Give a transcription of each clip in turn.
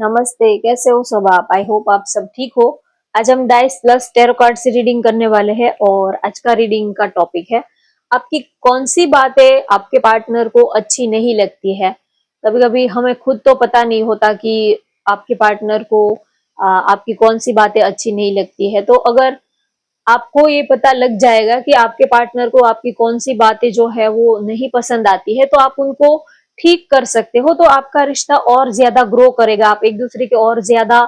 नमस्ते, कैसे हो सब आप? आई होप आप सब ठीक हो। आज हम डाइस प्लस टैरो कार्ड से रीडिंग करने वाले हैं और आज का रीडिंग का टॉपिक है आपकी कौन सी बातें आपके पार्टनर को अच्छी नहीं लगती है। कभी कभी हमें खुद तो पता नहीं होता कि आपके पार्टनर को आपकी कौन सी बातें अच्छी नहीं लगती है। तो अगर आपको ये पता लग जाएगा कि आपके पार्टनर को आपकी कौन सी बातें जो है वो नहीं पसंद आती है, तो आप उनको ठीक कर सकते हो। तो आपका रिश्ता और ज्यादा ग्रो करेगा, आप एक दूसरे के और ज्यादा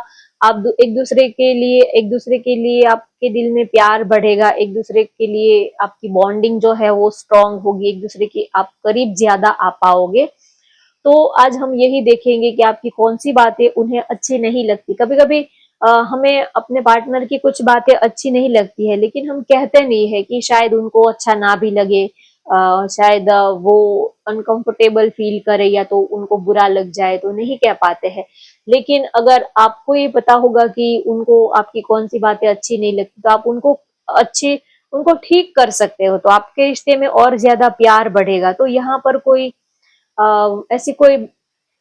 एक दूसरे के लिए आपके दिल में प्यार बढ़ेगा, एक दूसरे के लिए आपकी बॉन्डिंग जो है वो स्ट्रांग होगी, एक दूसरे के आप करीब ज्यादा आ पाओगे। तो आज हम यही देखेंगे कि आपकी कौन सी बातें उन्हें अच्छी नहीं लगती। कभी कभी हमें अपने पार्टनर की कुछ बातें अच्छी नहीं लगती है, लेकिन हम कहते नहीं है कि शायद उनको अच्छा ना भी लगे, शायद वो अनकंफर्टेबल फील करे या तो उनको बुरा लग जाए, तो नहीं कह पाते हैं। लेकिन अगर आपको ये पता होगा कि उनको आपकी कौन सी बातें अच्छी नहीं लगती, तो आप अच्छी उनको ठीक कर सकते हो, तो आपके रिश्ते में और ज्यादा प्यार बढ़ेगा। तो यहाँ पर कोई ऐसी कोई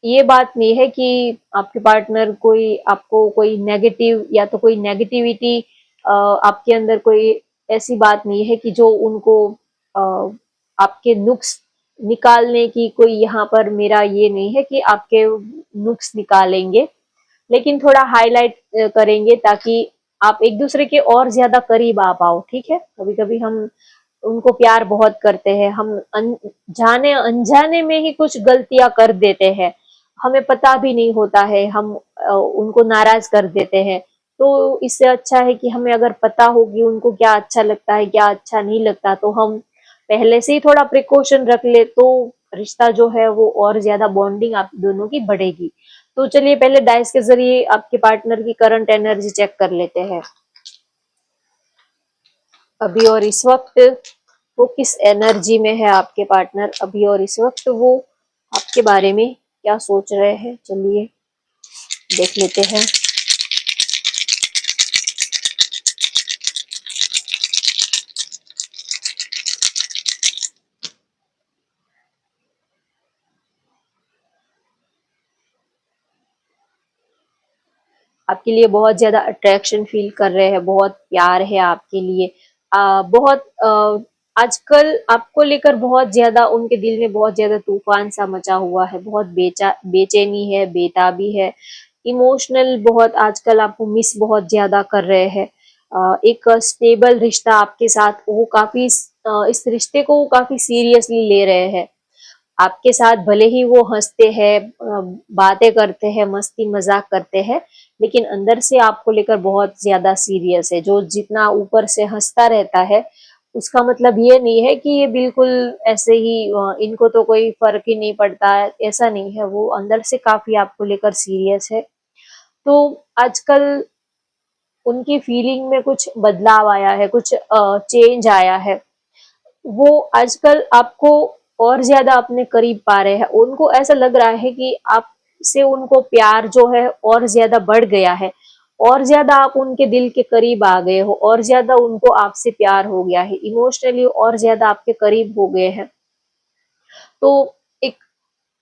ये बात नहीं है कि आपके पार्टनर कोई आपको कोई नेगेटिव या तो कोई नेगेटिविटी आपके अंदर कोई ऐसी बात नहीं है कि जो उनको अ, आपके नुक्स निकालने की कोई यहाँ पर मेरा ये नहीं है कि आपके नुक्स निकालेंगे, लेकिन थोड़ा हाईलाइट करेंगे ताकि आप एक दूसरे के और ज्यादा करीब आ पाओ। ठीक है, कभी कभी हम उनको प्यार बहुत करते हैं, हम जाने अनजाने में ही कुछ गलतियां कर देते हैं, हमें पता भी नहीं होता है, हम उनको नाराज कर देते हैं। तो इससे अच्छा है कि हमें अगर पता हो कि उनको क्या अच्छा लगता है क्या अच्छा नहीं लगता, तो हम पहले से ही थोड़ा प्रिकॉशन रख ले, तो रिश्ता जो है वो और ज्यादा बॉन्डिंग आप दोनों की बढ़ेगी। तो चलिए पहले डाइस के जरिए आपके पार्टनर की करंट एनर्जी चेक कर लेते हैं। अभी और इस वक्त वो किस एनर्जी में है, आपके पार्टनर अभी और इस वक्त वो आपके बारे में क्या सोच रहे हैं, चलिए देख लेते हैं। आपके लिए बहुत ज्यादा अट्रैक्शन फील कर रहे हैं, बहुत प्यार है आपके लिए। बहुत आजकल आपको लेकर बहुत ज्यादा उनके दिल में बहुत ज्यादा तूफान सा मचा हुआ है, बहुत बेचैनी है, बेताबी है, इमोशनल बहुत आजकल आपको मिस बहुत ज्यादा कर रहे हैं। एक स्टेबल रिश्ता आपके साथ वो काफी इस रिश्ते को वो काफी सीरियसली ले रहे हैं। आपके साथ भले ही वो हंसते हैं, बातें करते हैं, मस्ती मजाक करते हैं, लेकिन अंदर से आपको लेकर बहुत ज्यादा सीरियस है। जो जितना ऊपर से हंसता रहता है, उसका मतलब ये नहीं है कि ये बिल्कुल ऐसे ही इनको तो कोई फर्क ही नहीं पड़ता है, ऐसा नहीं है। वो अंदर से काफी आपको लेकर सीरियस है। तो आजकल उनकी फीलिंग में कुछ बदलाव आया है, कुछ चेंज आया है। वो आजकल आपको और ज्यादा अपने करीब पा रहे हैं, उनको ऐसा लग रहा है कि आपसे उनको प्यार जो है और ज्यादा बढ़ गया है, और ज्यादा आप उनके दिल के करीब आ गए हो, और ज्यादा उनको आपसे प्यार हो गया है, इमोशनली और ज्यादा आपके करीब हो गए हैं। तो एक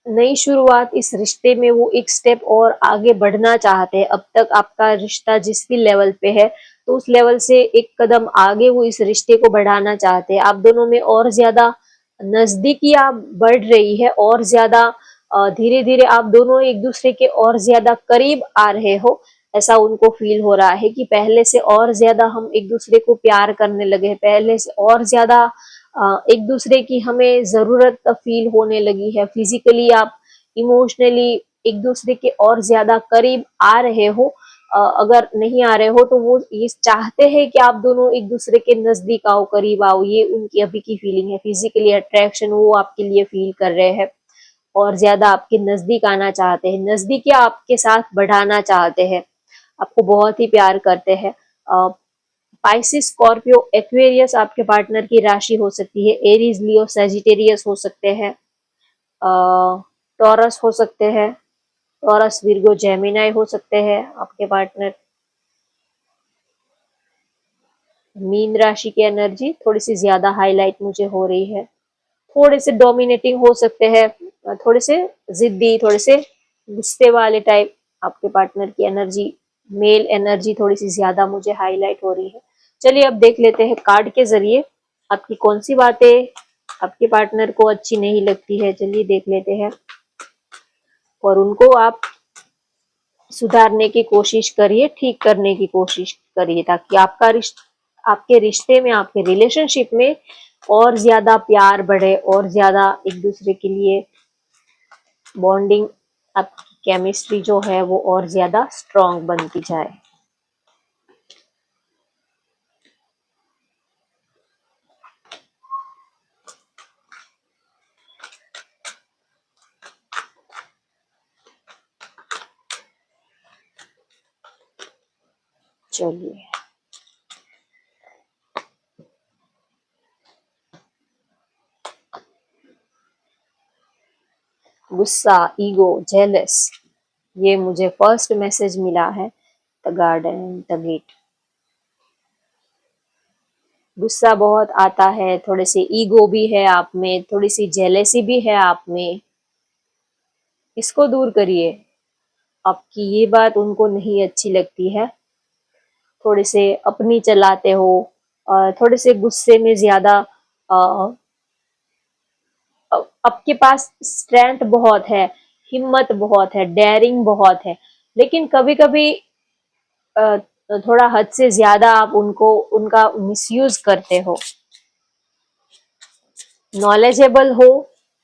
नई शुरुआत इस रिश्ते में वो एक स्टेप और आगे बढ़ना चाहते हैं। अब तक आपका रिश्ता जिस भी लेवल पे है, तो उस लेवल से एक कदम आगे वो इस रिश्ते को बढ़ाना चाहते हैं। आप दोनों में और ज्यादा नजदीकियां बढ़ रही है, और ज्यादा धीरे धीरे आप दोनों एक दूसरे के और ज्यादा करीब आ रहे हो। ऐसा उनको फील हो रहा है कि पहले से और ज्यादा हम एक दूसरे को प्यार करने लगे हैं, पहले से और ज्यादा एक दूसरे की हमें जरूरत फील होने लगी है। फिजिकली आप इमोशनली एक दूसरे के और ज्यादा करीब आ रहे हो। अगर नहीं आ रहे हो तो वो ये चाहते हैं कि आप दोनों एक दूसरे के नजदीक आओ, करीब आओ, ये उनकी अभी की फीलिंग है। फिजिकली अट्रैक्शन वो आपके लिए फील कर रहे हैं, और ज्यादा आपके नजदीक आना चाहते हैं, नजदीक या आपके साथ बढ़ाना चाहते हैं, आपको बहुत ही प्यार करते हैं। पाइसिस, स्कॉर्पियो, एक्वेरियस आपके पार्टनर की राशि हो सकती है। एरीज, लियो, सेजिटेरियस हो सकते हैं। टॉरस हो सकते हैं। टॉरस, विर्गो, जेमिनाई हो सकते हैं आपके पार्टनर। मीन राशि की एनर्जी थोड़ी सी ज्यादा हाईलाइट मुझे हो रही है। थोड़े से डोमिनेटिंग हो सकते हैं, थोड़े से जिद्दी, थोड़े से गुस्से वाले टाइप आपके पार्टनर की एनर्जी, मेल एनर्जी थोड़ी सी ज्यादा मुझे हाईलाइट हो रही है। चलिए अब देख लेते हैं कार्ड के जरिए आपकी कौन सी बातें आपके पार्टनर को अच्छी नहीं लगती है। चलिए देख लेते हैं और उनको आप सुधारने की कोशिश करिए, ठीक करने की कोशिश करिए, ताकि आपके रिश्ते में, आपके रिलेशनशिप में और ज्यादा प्यार बढ़े और ज्यादा एक दूसरे के लिए बॉन्डिंग, आपकी केमिस्ट्री जो है वो और ज्यादा स्ट्रांग बनती जाए। चलिए गुस्सा, ईगो, जेलस, ये मुझे फर्स्ट मैसेज मिला है। The garden and the gate. गुस्सा बहुत आता है, थोड़े से ईगो भी है आप में, थोड़ी सी जेलेसी भी है आप में। इसको दूर करिए। आपकी ये बात उनको नहीं अच्छी लगती है, थोड़े से अपनी चलाते हो, थोड़े से गुस्से में ज्यादा। आपके पास स्ट्रेंथ बहुत है, हिम्मत बहुत है, डेयरिंग बहुत है, लेकिन कभी कभी थोड़ा हद से ज्यादा आप उनको उनका मिसयूज करते हो। नॉलेजेबल हो,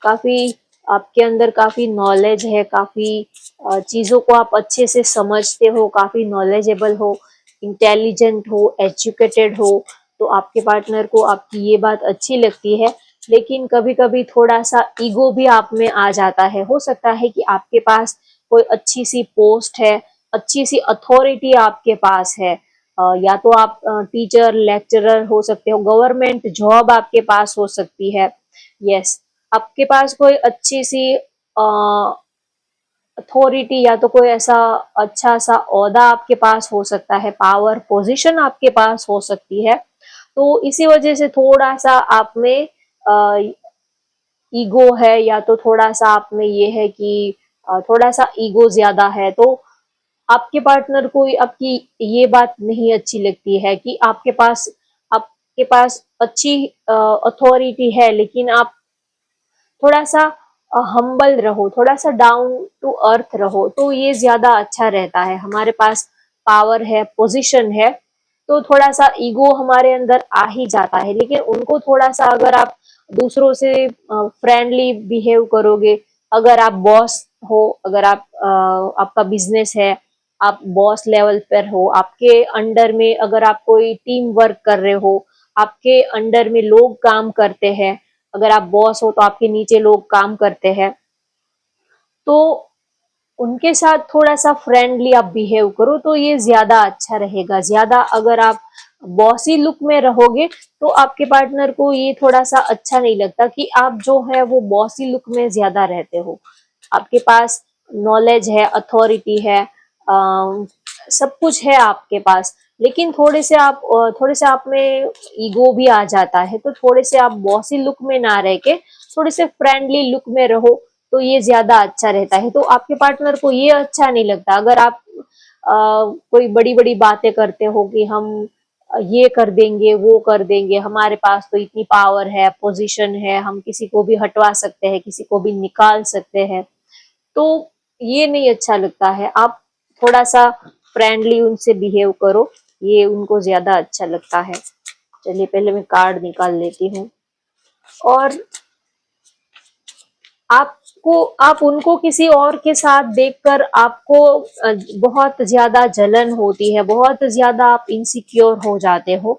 काफी आपके अंदर काफी नॉलेज है, काफी चीजों को आप अच्छे से समझते हो, काफी नॉलेजेबल हो, इंटेलिजेंट हो, एजुकेटेड हो, तो आपके पार्टनर को आपकी ये बात अच्छी लगती है। लेकिन कभी कभी थोड़ा सा ईगो भी आप में आ जाता है। हो सकता है कि आपके पास कोई अच्छी सी पोस्ट है, अच्छी सी अथॉरिटी आपके पास है, या तो आप टीचर लेक्चरर हो सकते हो, गवर्नमेंट जॉब आपके पास हो सकती है। यस, आपके पास कोई अच्छी सी अथॉरिटी या तो कोई ऐसा अच्छा सा ओहदा आपके पास हो सकता है, पावर पोजीशन आपके पास हो सकती है। तो इसी वजह से थोड़ा सा आप में ईगो है, या तो थोड़ा सा आप में ये है कि थोड़ा सा ईगो ज्यादा है। तो आपके पार्टनर को आपकी ये बात नहीं अच्छी लगती है कि आपके पास अच्छी अथॉरिटी है, लेकिन आप थोड़ा सा हम्बल रहो, थोड़ा सा डाउन टू अर्थ रहो, तो ये ज्यादा अच्छा रहता है। हमारे पास पावर है, पोजीशन है, तो थोड़ा सा ईगो हमारे अंदर आ ही जाता है। लेकिन उनको थोड़ा सा, अगर आप दूसरों से फ्रेंडली बिहेव करोगे, अगर आप बॉस हो, अगर आपका बिजनेस है, आप बॉस लेवल पर हो, आपके अंडर में अगर आप कोई टीम वर्क कर रहे हो, आपके अंडर में लोग काम करते हैं, अगर आप बॉस हो तो आपके नीचे लोग काम करते हैं, तो उनके साथ थोड़ा सा फ्रेंडली आप बिहेव करो, तो ये ज्यादा अच्छा रहेगा। ज्यादा अगर आप बॉसी लुक में रहोगे तो आपके पार्टनर को ये थोड़ा सा अच्छा नहीं लगता कि आप जो है वो बॉसी लुक में ज्यादा रहते हो। आपके पास नॉलेज है, अथॉरिटी है, सब कुछ है आपके पास, लेकिन थोड़े से आप में ईगो भी आ जाता है। तो थोड़े से आप बॉसी लुक में ना रह के थोड़े से फ्रेंडली लुक में रहो, तो ये ज्यादा अच्छा रहता है। तो आपके पार्टनर को ये अच्छा नहीं लगता अगर आप कोई बड़ी बड़ी बातें करते हो कि हम ये कर देंगे, वो कर देंगे, हमारे पास तो इतनी पावर है, पोजीशन है, हम किसी को भी हटवा सकते हैं, किसी को भी निकाल सकते हैं। तो ये नहीं अच्छा लगता है। आप थोड़ा सा फ्रेंडली उनसे बिहेव करो, ये उनको ज्यादा अच्छा लगता है। चलिए पहले मैं कार्ड निकाल लेती हूँ। और आप उनको किसी और के साथ देखकर आपको बहुत ज्यादा जलन होती है, बहुत ज्यादा आप इनसिक्योर हो जाते हो।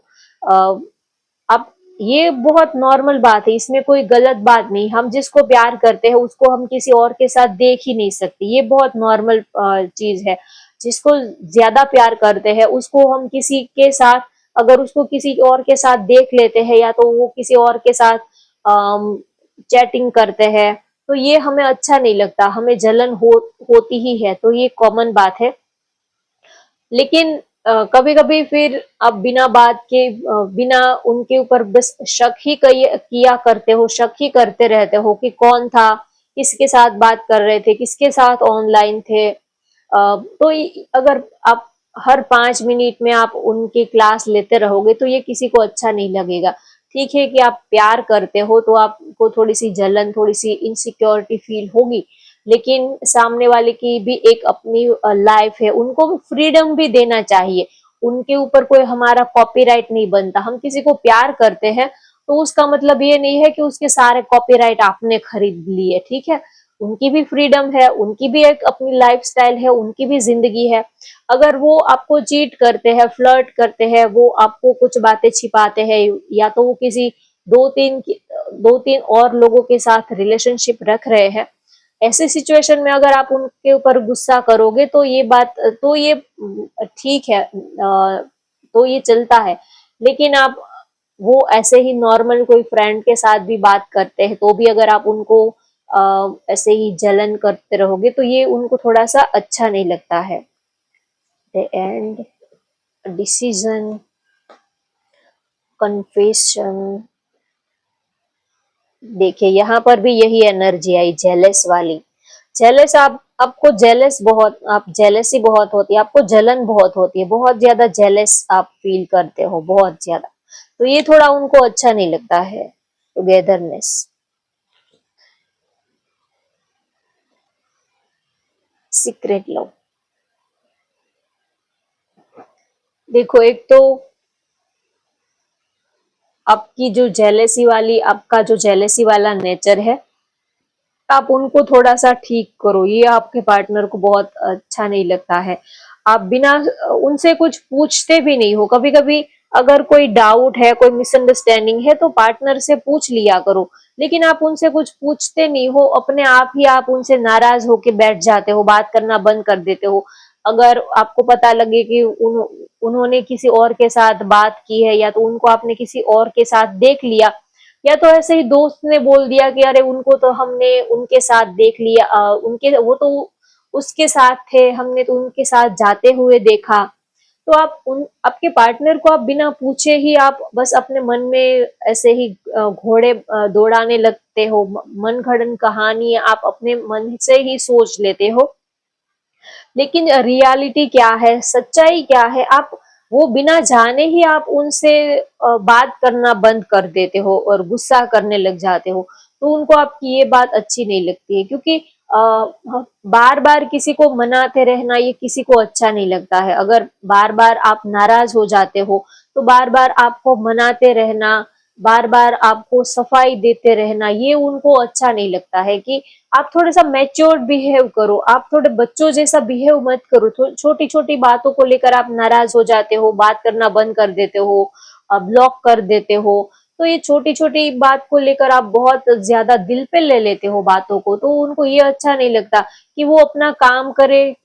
अब ये बहुत नॉर्मल बात है, इसमें कोई गलत बात नहीं। हम जिसको प्यार करते हैं उसको हम किसी और के साथ देख ही नहीं सकते, ये बहुत नॉर्मल चीज है। जिसको ज्यादा प्यार करते हैं उसको हम किसी के साथ, अगर उसको किसी और के साथ देख लेते हैं, या तो वो किसी और के साथ चैटिंग करते हैं, तो ये हमें अच्छा नहीं लगता, हमें जलन होती ही है। तो ये कॉमन बात है। लेकिन कभी कभी फिर आप बिना बात के, बिना उनके ऊपर बस शक ही किया करते हो, शक ही करते रहते हो कि कौन था, किसके साथ बात कर रहे थे, किसके साथ ऑनलाइन थे, तो अगर आप हर 5 मिनट में आप उनकी क्लास लेते रहोगे तो ये किसी को अच्छा नहीं लगेगा। ठीक है कि आप प्यार करते हो तो आपको थोड़ी सी जलन, थोड़ी सी इनसिक्योरिटी फील होगी, लेकिन सामने वाले की भी एक अपनी लाइफ है, उनको फ्रीडम भी देना चाहिए। उनके ऊपर कोई हमारा कॉपीराइट नहीं बनता। हम किसी को प्यार करते हैं तो उसका मतलब ये नहीं है कि उसके सारे कॉपीराइट आपने खरीद लिए, ठीक है। उनकी भी फ्रीडम है, उनकी भी एक अपनी लाइफस्टाइल है, उनकी भी जिंदगी है। अगर वो आपको चीट करते हैं, फ्लर्ट करते हैं, वो आपको कुछ बातें छिपाते हैं, या तो वो किसी दो तीन और लोगों के साथ रिलेशनशिप रख रहे हैं, ऐसे सिचुएशन में अगर आप उनके ऊपर गुस्सा करोगे तो ये बात तो ये ठीक है, तो ये चलता है। लेकिन आप वो ऐसे ही नॉर्मल कोई फ्रेंड के साथ भी बात करते हैं तो भी अगर आप उनको ऐसे ही जलन करते रहोगे तो ये उनको थोड़ा सा अच्छा नहीं लगता है। एंड डिसीजन, कन्फेशन, देखिए यहाँ पर भी यही एनर्जी आई, जेलस वाली। जेलस, आप आपको जेलस बहुत, आप जेलसी बहुत होती है, आपको जलन बहुत होती है, बहुत ज्यादा जेलस आप फील करते हो, बहुत ज्यादा। तो ये थोड़ा उनको अच्छा नहीं लगता है, टुगेदरनेस। सीक्रेट लव, देखो एक तो आपकी जो जेलेसी वाली, आपका जो जेलेसी वाला नेचर है, आप उनको थोड़ा सा ठीक करो। ये आपके पार्टनर को बहुत अच्छा नहीं लगता है। आप बिना उनसे कुछ पूछते भी नहीं हो। कभी कभी अगर कोई डाउट है, कोई मिसअंडरस्टैंडिंग है तो पार्टनर से पूछ लिया करो, लेकिन आप उनसे कुछ पूछते नहीं हो, अपने आप ही आप उनसे नाराज होके बैठ जाते हो, बात करना बंद कर देते हो। अगर आपको पता लगे कि उन्होंने किसी और के साथ बात की है, या तो उनको आपने किसी और के साथ देख लिया, या तो ऐसे ही दोस्त ने बोल दिया कि अरे उनको तो हमने उनके साथ देख लिया, उनके वो तो उसके साथ थे, हमने तो उनके साथ जाते हुए देखा। तो आप उन आपके पार्टनर को आप बिना पूछे ही आप बस अपने मन में ऐसे ही घोड़े दौड़ाने लगते हो, मन घड़न कहानी आप अपने मन से ही सोच लेते हो। लेकिन रियलिटी क्या है, सच्चाई क्या है, आप वो बिना जाने ही आप उनसे बात करना बंद कर देते हो और गुस्सा करने लग जाते हो। तो उनको आपकी ये बात अच्छी नहीं लगती है, क्योंकि बार बार किसी को मनाते रहना ये किसी को अच्छा नहीं लगता है। अगर बार बार आप नाराज हो जाते हो तो बार बार आपको मनाते रहना, बार बार आपको सफाई देते रहना, ये उनको अच्छा नहीं लगता है। कि आप थोड़ा सा मैच्योर्ड बिहेव करो, आप थोड़े बच्चों जैसा बिहेव मत करो। छोटी छोटी बातों को लेकर आप नाराज हो जाते हो, बात करना बंद कर देते हो, ब्लॉक कर देते हो। तो ये छोटी छोटी बात को लेकर आप बहुत ज्यादा दिल पे ले लेते हो बातों को, तो उनको ये अच्छा नहीं लगता कि वो अपना काम करे।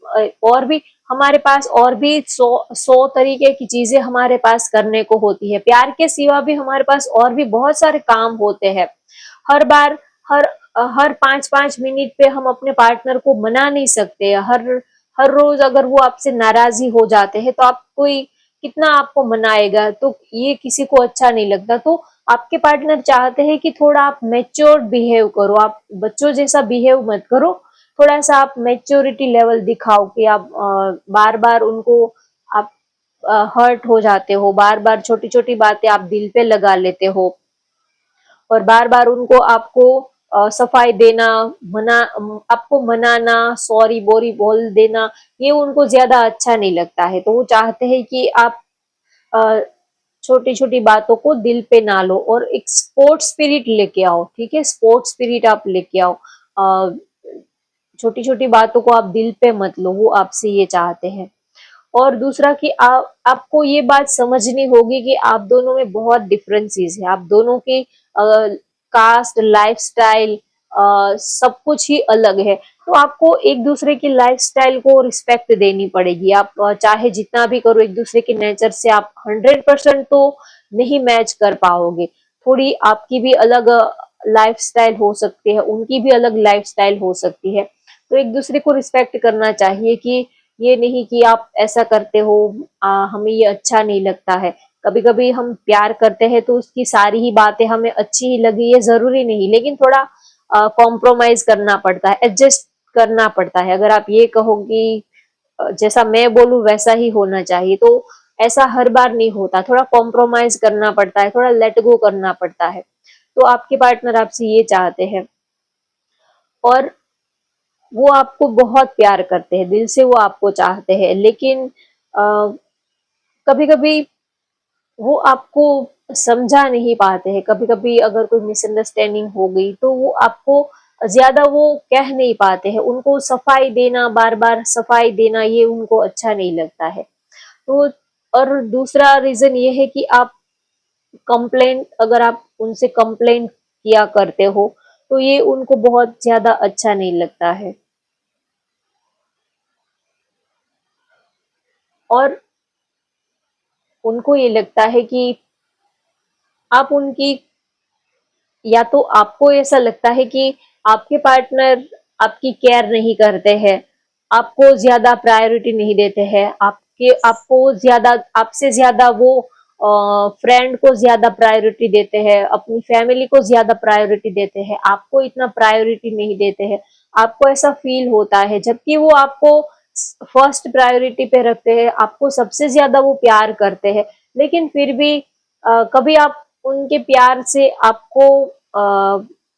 और भी हमारे पास और भी सौ तरीके की चीजें हमारे पास करने को होती है। प्यार के सिवा भी हमारे पास और भी बहुत सारे काम होते हैं। हर बार हर हर 5-5 मिनट पे हम अपने पार्टनर को मना नहीं सकते। हर हर रोज अगर वो आपसे नाराज हो जाते हैं तो आप कोई कितना आपको मनाएगा, तो ये किसी को अच्छा नहीं लगता। तो आपके पार्टनर चाहते हैं कि थोड़ा आप मैच्योर बिहेव करो, आप बच्चों जैसा बिहेव मत करो। थोड़ा सा आप मैच्योरिटी लेवल दिखाओ कि आप बार बार उनको आप हर्ट हो जाते हो, बार बार छोटी छोटी बातें आप दिल पे लगा लेते हो, और बार बार उनको आपको सफाई देना, मना आपको मनाना, सॉरी बोरी बोल देना, ये उनको ज्यादा अच्छा नहीं लगता है। तो वो चाहते हैं कि आप छोटी छोटी बातों को दिल पे ना लो और एक स्पोर्ट स्पिरिट लेके आओ, ठीक है। स्पोर्ट स्पिरिट आप लेके आओ, छोटी छोटी बातों को आप दिल पे मत लो, वो आपसे ये चाहते हैं। और दूसरा कि आपको ये बात समझनी होगी कि आप दोनों में बहुत डिफरेंसेस है। आप दोनों की कास्ट, लाइफस्टाइल, सब कुछ ही अलग है। तो आपको एक दूसरे की लाइफस्टाइल को रिस्पेक्ट देनी पड़ेगी। आप चाहे जितना भी करो, एक दूसरे के नेचर से आप 100% तो नहीं मैच कर पाओगे। थोड़ी आपकी भी अलग लाइफस्टाइल हो सकती है, उनकी भी अलग लाइफस्टाइल हो सकती है। तो एक दूसरे को रिस्पेक्ट करना चाहिए कि ये नहीं कि आप ऐसा करते हो, हमें ये अच्छा नहीं लगता है। कभी कभी हम प्यार करते हैं तो उसकी सारी ही बातें हमें अच्छी ही लगी, ये जरूरी नहीं, लेकिन थोड़ा कॉम्प्रोमाइज करना पड़ता है, एडजस्ट करना पड़ता है। अगर आप ये कहो कि जैसा मैं बोलूँ वैसा ही होना चाहिए, तो ऐसा हर बार नहीं होता, थोड़ा कॉम्प्रोमाइज करना पड़ता है, थोड़ा लेट गो करना पड़ता है। तो आपके पार्टनर आपसे ये चाहते हैं, और वो आपको बहुत प्यार करते हैं, दिल से वो आपको चाहते हैं, लेकिन कभी कभी वो आपको समझा नहीं पाते हैं। कभी कभी अगर कोई मिसअंडरस्टैंडिंग हो गई तो वो आपको ज्यादा वो कह नहीं पाते हैं, उनको सफाई देना, बार बार सफाई देना, ये उनको अच्छा नहीं लगता है। तो और दूसरा रीजन ये है कि आप कंप्लेंट, अगर आप उनसे कंप्लेंट किया करते हो तो ये उनको बहुत ज्यादा अच्छा नहीं लगता है। और उनको ये लगता है कि आप उनकी, या तो आपको ऐसा लगता है कि आपके पार्टनर आपकी केयर नहीं करते हैं, आपको ज्यादा प्रायोरिटी नहीं देते हैं, आपको ज्यादा, आपसे ज्यादा वो फ्रेंड को ज्यादा प्रायोरिटी देते हैं, अपनी फैमिली को ज्यादा प्रायोरिटी देते हैं, आपको इतना प्रायोरिटी नहीं देते हैं। आपको ऐसा फील होता है, जबकि वो आपको फर्स्ट प्रायोरिटी पे रखते हैं, आपको सबसे ज्यादा वो प्यार करते हैं, लेकिन फिर भी कभी आप उनके प्यार से आपको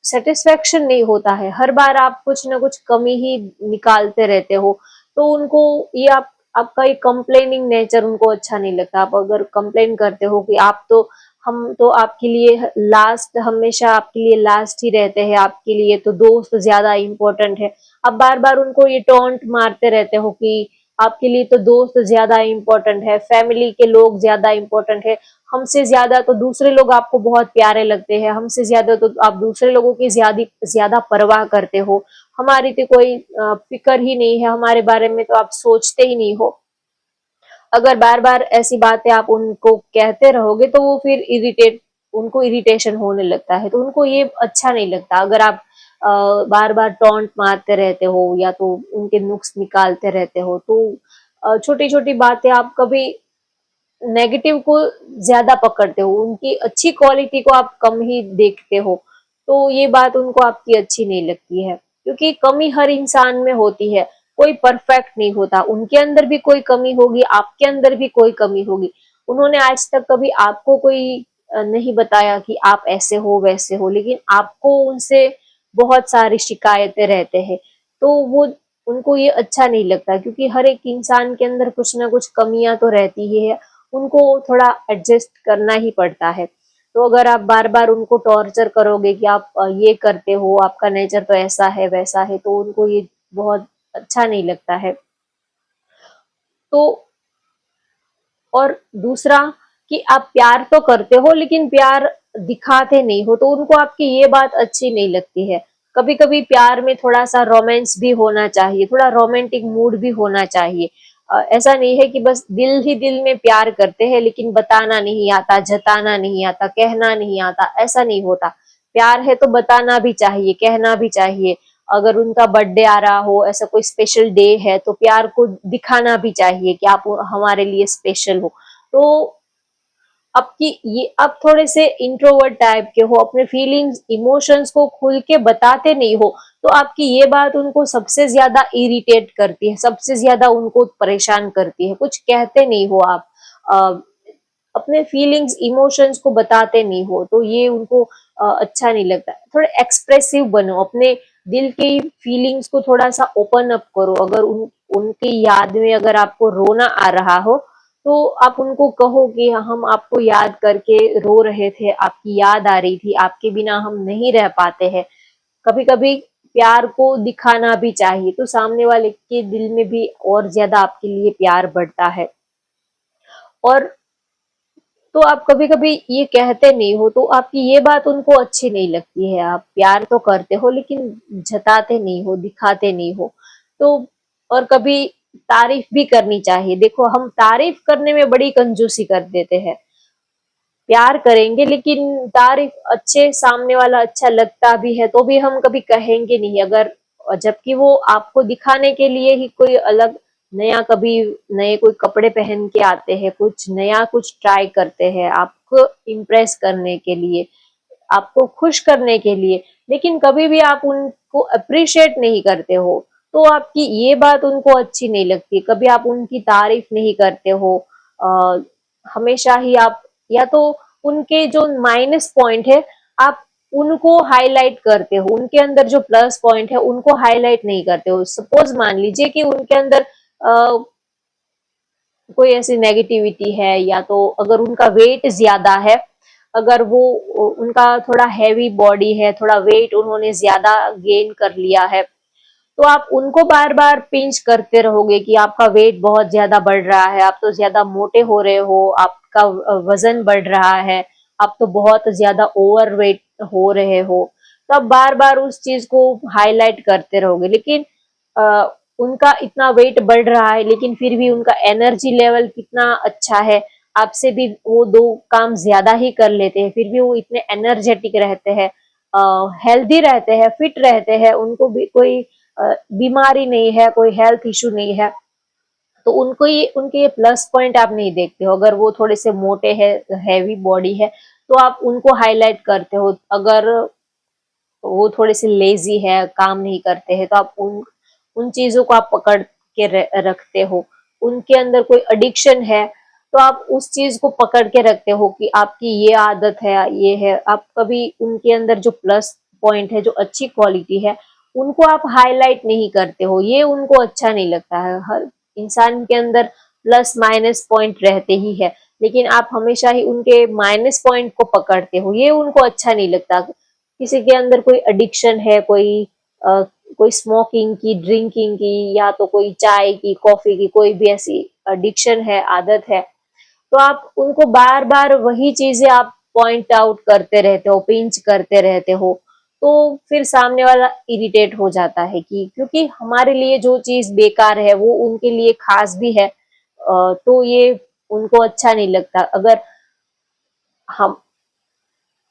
सेटिस्फेक्शन नहीं होता है, हर बार आप कुछ ना कुछ कमी ही निकालते रहते हो। तो उनको ये आपका ये कंप्लेनिंग नेचर उनको अच्छा नहीं लगता। आप अगर कंप्लेन करते हो कि आप तो, हम तो आपके लिए लास्ट, हमेशा आपके लिए लास्ट ही रहते हैं, आपके लिए तो दोस्त ज्यादा इम्पोर्टेंट है। आप बार बार उनको ये टोंट मारते रहते हो कि आपके लिए तो दोस्त ज्यादा इम्पोर्टेंट है, फैमिली के लोग ज्यादा इम्पोर्टेंट है, हमसे ज्यादा तो दूसरे लोग आपको बहुत प्यारे लगते हैं, हमसे ज्यादा तो आप दूसरे लोगों की ज्यादा ज्यादा परवाह करते हो, हमारी तो कोई फिक्र ही नहीं है, हमारे बारे में तो आप सोचते ही नहीं हो। अगर बार बार ऐसी बातें आप उनको कहते रहोगे तो वो फिर उनको इरिटेशन होने लगता है, तो उनको ये अच्छा नहीं लगता। अगर आप बार बार टॉन्ट मारते रहते हो या तो उनके नुक्स निकालते रहते हो, तो छोटी छोटी बातें आप कभी नेगेटिव को ज्यादा पकड़ते हो, उनकी अच्छी क्वालिटी को आप कम ही देखते हो, तो ये बात उनको आपकी अच्छी नहीं लगती है। क्योंकि कमी हर इंसान में होती है, कोई परफेक्ट नहीं होता, उनके अंदर भी कोई कमी होगी, आपके अंदर भी कोई कमी होगी। उन्होंने आज तक कभी आपको कोई नहीं बताया कि आप ऐसे हो वैसे हो, लेकिन आपको उनसे बहुत सारी शिकायतें रहते हैं। तो वो, उनको ये अच्छा नहीं लगता, क्योंकि हर एक इंसान के अंदर कुछ ना कुछ कमियां तो रहती ही है, उनको थोड़ा एडजस्ट करना ही पड़ता है। तो अगर आप बार बार उनको टॉर्चर करोगे कि आप ये करते हो, आपका नेचर तो ऐसा है वैसा है, तो उनको ये बहुत अच्छा नहीं लगता है। तो और दूसरा कि आप प्यार तो करते हो लेकिन प्यार दिखाते नहीं हो, तो उनको आपकी ये बात अच्छी नहीं लगती है। कभी कभी प्यार में थोड़ा सा रोमांस भी होना चाहिए, थोड़ा रोमांटिक मूड भी होना चाहिए। ऐसा नहीं है कि बस दिल ही दिल में प्यार करते हैं लेकिन बताना नहीं आता, जताना नहीं आता, कहना नहीं आता, ऐसा नहीं होता। प्यार है तो बताना भी चाहिए, कहना भी चाहिए। अगर उनका बर्थडे आ रहा हो, ऐसा कोई स्पेशल डे है, तो प्यार को दिखाना भी चाहिए कि आप हमारे लिए स्पेशल हो। तो आपकी ये, आप थोड़े से इंट्रोवर्ट टाइप के हो, अपने फीलिंग्स इमोशंस को खुल के बताते नहीं हो, तो आपकी ये बात उनको सबसे ज्यादा इरिटेट करती है, सबसे ज्यादा उनको परेशान करती है। कुछ कहते नहीं हो आप, अ, अपने फीलिंग्स इमोशंस को बताते नहीं हो, तो ये उनको अच्छा नहीं लगता। थोड़ा एक्सप्रेसिव बनो, अपने दिल की फीलिंग्स को थोड़ा सा ओपन अप करो। अगर उनकी याद में अगर आपको रोना आ रहा हो, तो आप उनको कहो कि हम आपको याद करके रो रहे थे, आपकी याद आ रही थी, आपके बिना हम नहीं रह पाते हैं। कभी कभी प्यार को दिखाना भी चाहिए, तो सामने वाले के दिल में भी और ज्यादा आपके लिए प्यार बढ़ता है। और तो आप कभी कभी ये कहते नहीं हो, तो आपकी ये बात उनको अच्छी नहीं लगती है। आप प्यार तो करते हो लेकिन जताते नहीं हो, दिखाते नहीं हो। तो और कभी तारीफ भी करनी चाहिए। देखो, हम तारीफ करने में बड़ी कंजूसी कर देते हैं। प्यार करेंगे लेकिन तारीफ, अच्छे सामने वाला अच्छा लगता भी है तो भी हम कभी कहेंगे नहीं, अगर, जबकि वो आपको दिखाने के लिए ही कोई अलग नया, कभी नए कोई कपड़े पहन के आते हैं, कुछ नया कुछ ट्राई करते हैं आपको इम्प्रेस करने के लिए, आपको खुश करने के लिए, लेकिन कभी भी आप उनको अप्रिशिएट नहीं करते हो। तो आपकी ये बात उनको अच्छी नहीं लगती, कभी आप उनकी तारीफ नहीं करते हो। अ, हमेशा ही आप या तो उनके जो माइनस पॉइंट है आप उनको हाईलाइट करते हो, उनके अंदर जो प्लस पॉइंट है उनको हाईलाइट नहीं करते हो। सपोज मान लीजिए कि उनके अंदर कोई ऐसी नेगेटिविटी है, या तो अगर उनका वेट ज्यादा है, अगर वो उनका थोड़ा हैवी बॉडी है, थोड़ा वेट उन्होंने ज्यादा गेन कर लिया है, तो आप उनको बार बार पिंच करते रहोगे कि आपका वेट बहुत ज्यादा बढ़ रहा है, आप तो ज्यादा मोटे हो रहे हो, आपका वजन बढ़ रहा है, आप तो बहुत ज्यादा ओवर वेट हो रहे हो। तो आप बार बार उस चीज को हाईलाइट करते रहोगे, लेकिन उनका इतना वेट बढ़ रहा है लेकिन फिर भी उनका एनर्जी लेवल कितना अच्छा है, आपसे भी वो दो काम ज्यादा ही कर लेते हैं, फिर भी वो इतने एनर्जेटिक रहते हैं, हेल्दी रहते हैं, फिट रहते हैं, उनको भी कोई बीमारी नहीं है, कोई हेल्थ इशू नहीं है। तो उनको ये उनके ये प्लस पॉइंट आप नहीं देखते हो। अगर वो थोड़े से मोटे हैं, हैवी बॉडी है, तो आप उनको हाईलाइट करते हो। अगर वो थोड़े से लेजी है, काम नहीं करते हैं, तो आप उन उन चीजों को आप पकड़ के रखते हो। उनके अंदर कोई एडिक्शन है, तो आप उस चीज को पकड़ के रखते हो कि आपकी ये आदत है, ये है। आप कभी उनके अंदर जो प्लस पॉइंट है, जो अच्छी क्वालिटी है, उनको आप हाईलाइट नहीं करते हो, ये उनको अच्छा नहीं लगता है। हर इंसान के अंदर प्लस माइनस पॉइंट रहते ही है, लेकिन आप हमेशा ही उनके माइनस पॉइंट को पकड़ते हो, ये उनको अच्छा नहीं लगता। किसी के अंदर कोई एडिक्शन है, कोई स्मोकिंग की, ड्रिंकिंग की, या तो कोई चाय की, कॉफी की, कोई भी ऐसी एडिक्शन है, आदत है, तो आप उनको बार बार वही चीजें आप पॉइंट आउट करते रहते हो, पिंच करते रहते हो, तो फिर सामने वाला इरिटेट हो जाता है कि क्योंकि हमारे लिए जो चीज बेकार है वो उनके लिए खास भी है। तो ये उनको अच्छा नहीं लगता। अगर हम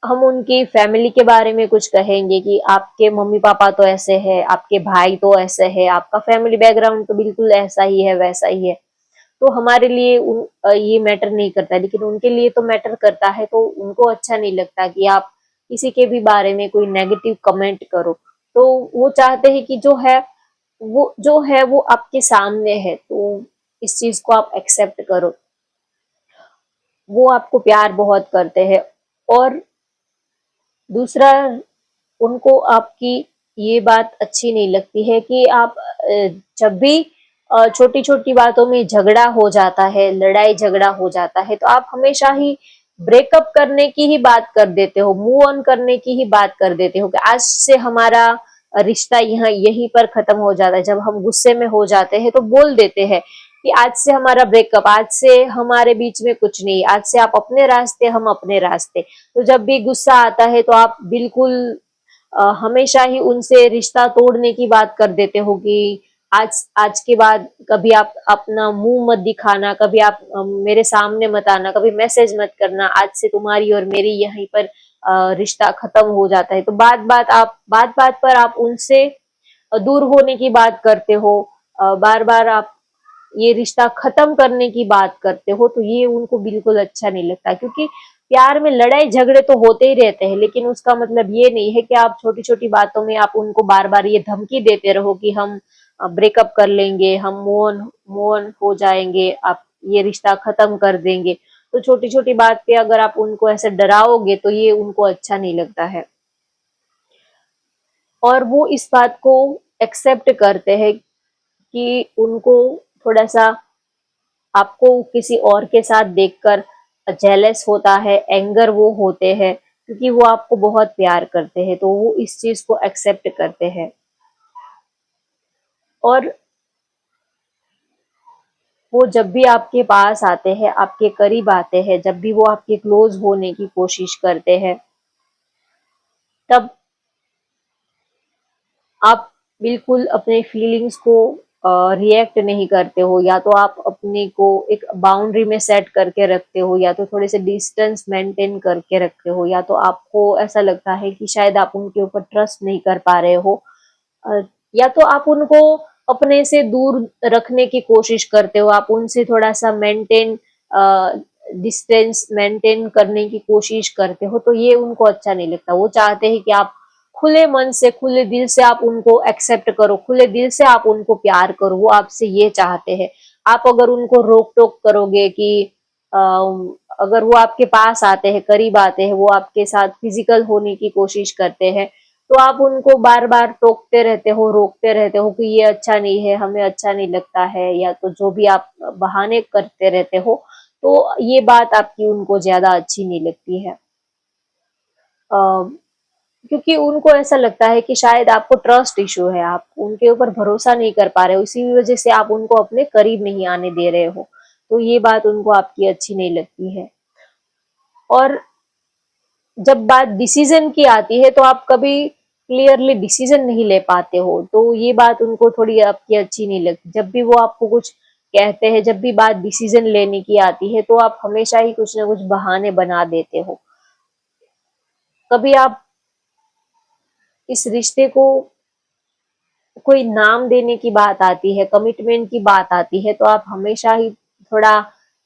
हम उनकी फैमिली के बारे में कुछ कहेंगे कि आपके मम्मी पापा तो ऐसे हैं, आपके भाई तो ऐसे है, आपका फैमिली बैकग्राउंड तो बिल्कुल ऐसा ही है, वैसा ही है, तो हमारे लिए ये मैटर नहीं करता, लेकिन उनके लिए तो मैटर करता है। तो उनको अच्छा नहीं लगता कि आप किसी के भी बारे में कोई नेगेटिव कमेंट करो। तो वो चाहते हैं कि जो है वो आपके सामने है, तो इस चीज को आप एक्सेप्ट करो। वो आपको प्यार बहुत करते हैं। और दूसरा, उनको आपकी ये बात अच्छी नहीं लगती है कि आप जब भी छोटी छोटी बातों में झगड़ा हो जाता है, लड़ाई झगड़ा हो जाता है, तो आप हमेशा ही ब्रेकअप करने की ही बात कर देते हो, मूव ऑन करने की ही बात कर देते हो कि आज से हमारा रिश्ता यहाँ यहीं पर खत्म हो जाता है। जब हम गुस्से में हो जाते हैं तो बोल देते हैं कि आज से हमारा ब्रेकअप, आज से हमारे बीच में कुछ नहीं, आज से आप अपने रास्ते, हम अपने रास्ते। तो जब भी गुस्सा आता है तो आप बिल्कुल हमेशा ही उनसे रिश्ता तोड़ने की बात कर देते हो कि आज आज के बाद कभी आप अपना मुंह मत दिखाना, कभी आप मेरे सामने मत आना, कभी मैसेज मत करना, आज से तुम्हारी और मेरी यहीं पर रिश्ता खत्म हो जाता है। तो बात बात पर आप उनसे दूर होने की बात करते हो, बार बार आप ये रिश्ता खत्म करने की बात करते हो, तो ये उनको बिल्कुल अच्छा नहीं लगता। क्योंकि प्यार में लड़ाई झगड़े तो होते ही रहते हैं, लेकिन उसका मतलब ये नहीं है कि आप छोटी छोटी बातों में आप उनको बार बार ये धमकी देते रहो कि हम ब्रेकअप कर लेंगे, हम मूव ऑन हो जाएंगे, आप ये रिश्ता खत्म कर देंगे। तो छोटी छोटी बात पे अगर आप उनको ऐसे डराओगे तो ये उनको अच्छा नहीं लगता है। और वो इस बात को एक्सेप्ट करते हैं कि उनको थोड़ा सा आपको किसी और के साथ देखकर जेलस होता है, एंगर वो होते हैं, क्योंकि वो आपको बहुत प्यार करते हैं, तो वो इस चीज को एक्सेप्ट करते हैं। और वो जब भी आपके पास आते हैं, आपके करीब आते हैं, जब भी वो आपके क्लोज होने की कोशिश करते हैं, तब आप बिल्कुल अपने फीलिंग्स को रिएक्ट नहीं करते हो, या तो आप अपने को एक बाउंड्री में सेट करके रखते हो, या तो थोड़े से डिस्टेंस मेंटेन करके रखते हो, या तो आपको ऐसा लगता है कि शायद आप उनके ऊपर ट्रस्ट नहीं कर पा रहे हो, या तो आप उनको अपने से दूर रखने की कोशिश करते हो, आप उनसे थोड़ा सा डिस्टेंस मेंटेन करने की कोशिश करते हो, तो ये उनको अच्छा नहीं लगता। वो चाहते हैं कि आप खुले मन से, खुले दिल से आप उनको एक्सेप्ट करो, खुले दिल से आप उनको प्यार करो, वो आपसे ये चाहते हैं। आप अगर उनको रोक टोक करोगे कि अगर वो आपके पास आते हैं, करीब आते हैं, वो आपके साथ फिजिकल होने की कोशिश करते हैं, तो आप उनको बार बार टोकते रहते हो, रोकते रहते हो कि ये अच्छा नहीं है, हमें अच्छा नहीं लगता है, या तो जो भी आप बहाने करते रहते हो, तो ये बात आपकी उनको ज्यादा अच्छी नहीं लगती है। क्योंकि उनको ऐसा लगता है कि शायद आपको ट्रस्ट इशू है, आप उनके ऊपर भरोसा नहीं कर पा रहे हो, इसी वजह से आप उनको अपने करीब नहीं आने दे रहे हो। तो ये बात उनको आपकी अच्छी नहीं लगती है। और जब बात डिसीजन की आती है तो आप कभी क्लियरली डिसीजन नहीं ले पाते हो, तो ये बात उनको थोड़ी आपकी अच्छी नहीं लगती। जब भी वो आपको कुछ कहते हैं, जब भी बात डिसीजन लेने की आती है, तो आप हमेशा ही कुछ ना कुछ बहाने बना देते हो। कभी आप इस रिश्ते को कोई नाम देने की बात आती है, कमिटमेंट की बात आती है, तो आप हमेशा ही थोड़ा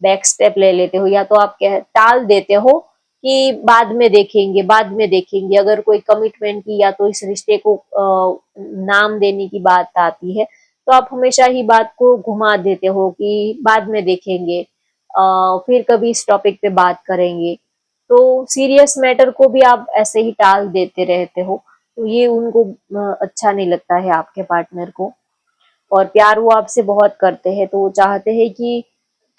बैक स्टेप ले लेते हो, या तो आप कह टाल देते हो कि बाद में देखेंगे, बाद में देखेंगे। अगर कोई कमिटमेंट की या तो इस रिश्ते को नाम देने की बात आती है, तो आप हमेशा ही बात को घुमा देते हो कि बाद में देखेंगे, फिर कभी इस टॉपिक पे बात करेंगे। तो सीरियस मैटर को भी आप ऐसे ही टाल देते रहते हो, तो ये उनको अच्छा नहीं लगता है आपके पार्टनर को। और प्यार वो आपसे बहुत करते हैं, तो वो चाहते हैं कि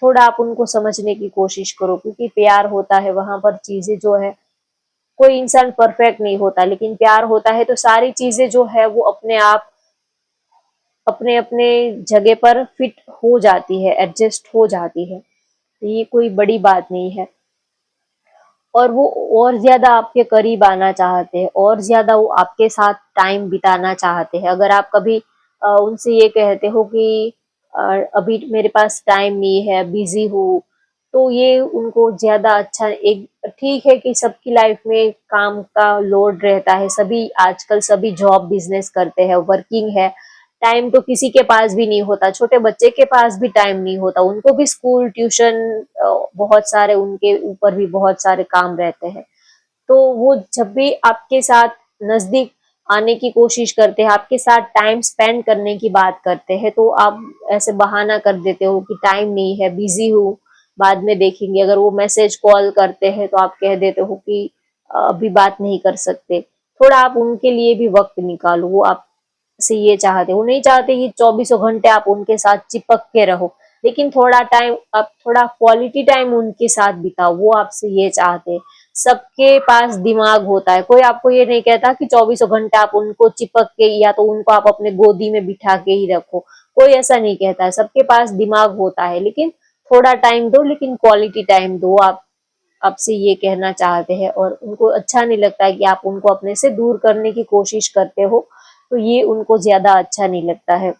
थोड़ा आप उनको समझने की कोशिश करो, क्योंकि प्यार होता है वहां पर चीजें जो है, कोई इंसान परफेक्ट नहीं होता, लेकिन प्यार होता है तो सारी चीजें जो है वो अपने आप अपने अपने जगह पर फिट हो जाती है, एडजस्ट हो जाती है। तो ये कोई बड़ी बात नहीं है। और वो और ज्यादा आपके करीब आना चाहते हैं, और ज्यादा वो आपके साथ टाइम बिताना चाहते हैं। अगर आप कभी उनसे ये कहते हो कि अ, अभी मेरे पास टाइम नहीं है, बिजी हूँ, तो ये उनको ज्यादा अच्छा एक ठीक है कि सबकी लाइफ में काम का लोड रहता है, सभी आजकल सभी जॉब बिजनेस करते हैं, वर्किंग है, टाइम तो किसी के पास भी नहीं होता, छोटे बच्चे के पास भी टाइम नहीं होता, उनको भी स्कूल ट्यूशन बहुत सारे, उनके ऊपर भी बहुत सारे काम रहते हैं। तो वो जब भी आपके साथ नजदीक आने की कोशिश करते हैं, आपके साथ टाइम स्पेंड करने की बात करते हैं, तो आप ऐसे बहाना कर देते हो कि टाइम नहीं है, बिजी हूँ, बाद में देखेंगे। अगर वो मैसेज कॉल करते हैं तो आप कह देते हो कि अभी बात नहीं कर सकते। थोड़ा आप उनके लिए भी वक्त निकालो, वो आप से ये चाहते, वो नहीं चाहते कि चौबीसों घंटे आप उनके साथ चिपक के रहो, लेकिन थोड़ा टाइम आप थोड़ा क्वालिटी टाइम उनके साथ बिताओ, वो आपसे ये चाहते हैं। सबके पास दिमाग होता है, कोई आपको ये नहीं कहता कि चौबीसों घंटे आप उनको चिपक के या तो उनको आप अपने गोदी में बिठा के ही रखो, कोई ऐसा नहीं कहता है। सबके पास दिमाग होता है, लेकिन थोड़ा टाइम दो, लेकिन क्वालिटी टाइम दो। आप आपसे ये कहना चाहते हैं, और उनको अच्छा नहीं लगता है कि आप उनको अपने से दूर करने की कोशिश करते हो, तो ये उनको ज्यादा अच्छा नहीं लगता है।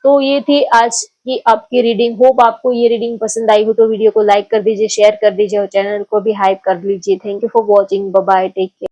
तो ये थी आज की आपकी रीडिंग। होप आपको ये रीडिंग पसंद आई हो, तो वीडियो को लाइक कर दीजिए, शेयर कर दीजिए और चैनल को भी हाइप कर लीजिए। Thank you for watching, bye bye, take care.